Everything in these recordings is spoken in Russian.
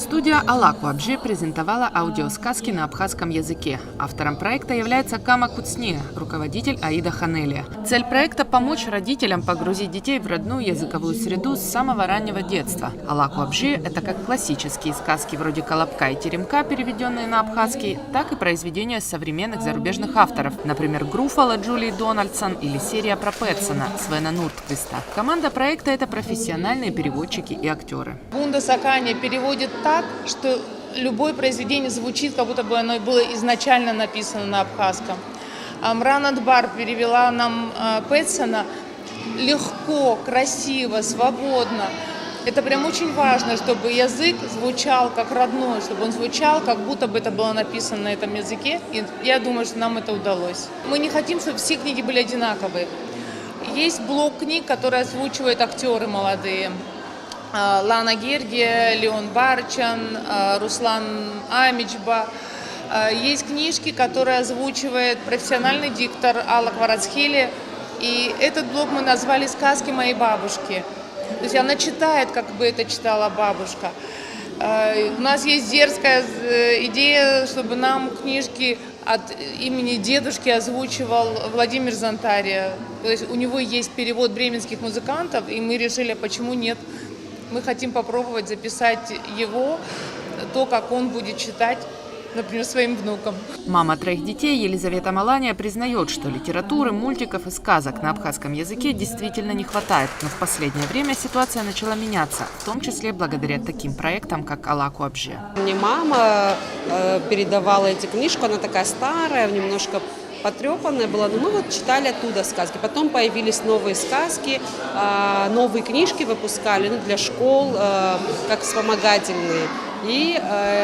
Студия «Алаку Абжи» презентовала аудиосказки на абхазском языке. Автором проекта является Кама Куцния, руководитель Аида Ханелия. Цель проекта – помочь родителям погрузить детей в родную языковую среду с самого раннего детства. «Алаку Абжи» – это как классические сказки вроде «Колобка» и «Теремка», переведенные на абхазский, так и произведения современных зарубежных авторов, например, «Груффало» Джулии Дональдсон или серия про Пэтсона Свена Нурдквиста. Команда проекта – это профессиональные переводчики и актеры. Бунда Сакани переводит так, что любое произведение звучит, как будто бы оно было изначально написано на абхазском. Амран Адбар перевела нам Пэтсона легко, красиво, свободно. Это прям очень важно, чтобы язык звучал как родной, чтобы он звучал, как будто бы это было написано на этом языке. И я думаю, что нам это удалось. Мы не хотим, чтобы все книги были одинаковые. Есть блок книг, которые озвучивают актеры молодые. Лана Гергия, Леон Барчан, Руслан Амичба. Есть книжки, которые озвучивает профессиональный диктор Алла Кварацхели. И этот блок мы назвали «Сказки моей бабушки». То есть она читает, как бы это читала бабушка. У нас есть дерзкая идея, чтобы нам книжки от имени дедушки озвучивал Владимир Зонтария. То есть у него есть перевод бременских музыкантов, и мы решили, почему нет. Мы хотим попробовать записать его, то, как он будет читать, например, своим внукам. Мама 3 детей Елизавета Малания признает, что литературы, мультиков и сказок на абхазском языке действительно не хватает. Но в последнее время ситуация начала меняться, в том числе благодаря таким проектам, как «Алаку Абжи». Мне мама передавала эти книжки, она такая старая, немножко потрепанная была, но мы вот читали оттуда сказки. Потом появились новые сказки, новые книжки выпускали для школ, как вспомогательные. И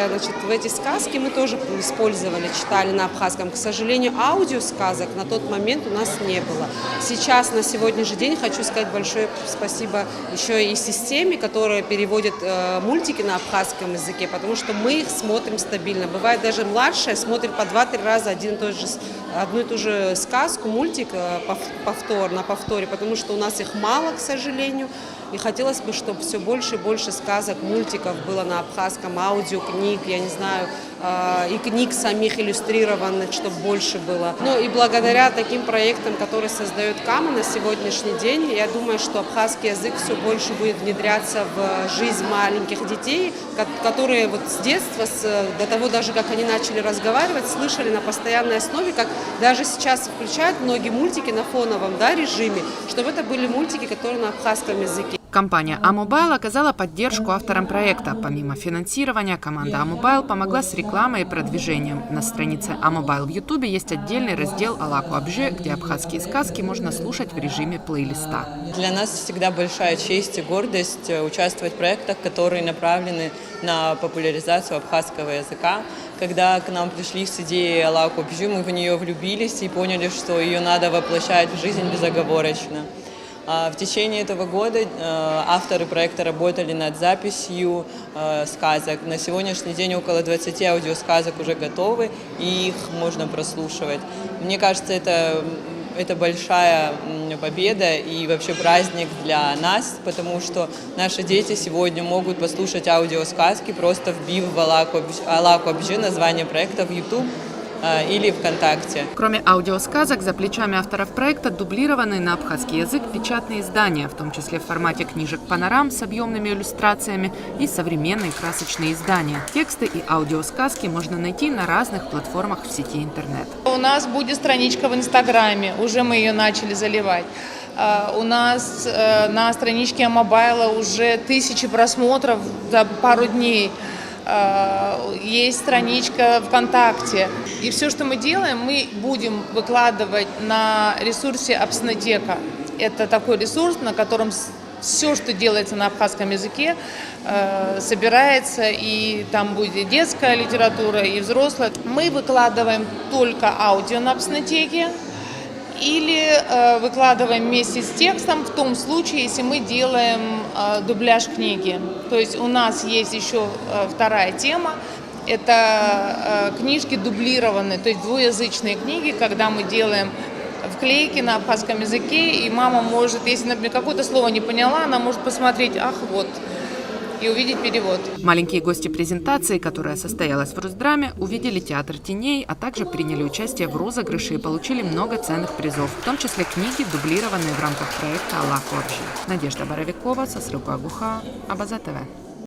значит, в эти сказки мы тоже использовали, читали на абхазском. К сожалению, аудиосказок на тот момент у нас не было. Сейчас, на сегодняшний день, хочу сказать большое спасибо еще и системе, которая переводит мультики на абхазском языке, потому что мы их смотрим стабильно. Бывает, даже младшая смотрит по 2-3 раза одну и ту же сказку, мультик на повторе, потому что у нас их мало, к сожалению. И хотелось бы, чтобы все больше и больше сказок, мультиков было на абхазском, аудиокниг, я не знаю, и книг самих иллюстрированных, чтобы больше было. Ну и благодаря таким проектам, которые создает Кама на сегодняшний день, я думаю, что абхазский язык все больше будет внедряться в жизнь маленьких детей, которые вот с детства, до того даже, как они начали разговаривать, слышали на постоянной основе, как даже сейчас включают многие мультики на фоновом режиме, чтобы это были мультики, которые на абхазском языке. Компания «Амобайл» оказала поддержку авторам проекта. Помимо финансирования, команда «Амобайл» помогла с рекламой и продвижением. На странице «Амобайл» в Ютубе есть отдельный раздел «Алаку Абжи», где абхазские сказки можно слушать в режиме плейлиста. Для нас всегда большая честь и гордость участвовать в проектах, которые направлены на популяризацию абхазского языка. Когда к нам пришли с идеей «Алаку Абжи», мы в нее влюбились и поняли, что ее надо воплощать в жизнь безоговорочно. В течение этого года авторы проекта работали над записью сказок. На сегодняшний день около 20 аудиосказок уже готовы, и их можно прослушивать. Мне кажется, это большая победа и вообще праздник для нас, потому что наши дети сегодня могут послушать аудиосказки, просто вбив в «Алаку Абжи» название проекта в YouTube или ВКонтакте. Кроме аудиосказок, за плечами авторов проекта дублированные на абхазский язык печатные издания, в том числе в формате книжек-панорам с объемными иллюстрациями и современные красочные издания. Тексты и аудиосказки можно найти на разных платформах в сети интернет. У нас будет страничка в Инстаграме, уже мы ее начали заливать. У нас на страничке Амобайла уже 1000 просмотров за пару дней. Есть страничка ВКонтакте. И все, что мы делаем, мы будем выкладывать на ресурсе Абснотека. Это такой ресурс, на котором все, что делается на абхазском языке, собирается, и там будет и детская литература, и взрослая. Мы выкладываем только аудио на Абснотеке или выкладываем вместе с текстом в том случае, если мы делаем дубляж книги. То есть у нас есть еще вторая тема. Это книжки дублированные, то есть двуязычные книги, когда мы делаем вклейки на абхазском языке, и мама может, если, например, какое-то слово не поняла, она может посмотреть, ах, вот. и увидеть перевод. Маленькие гости презентации, которая состоялась в Русдраме, увидели театр теней, а также приняли участие в розыгрыше и получили много ценных призов, в том числе книги, дублированные в рамках проекта «Аллах Обжи». Надежда Боровикова, Сосрыку Агуха, Абаза ТВ.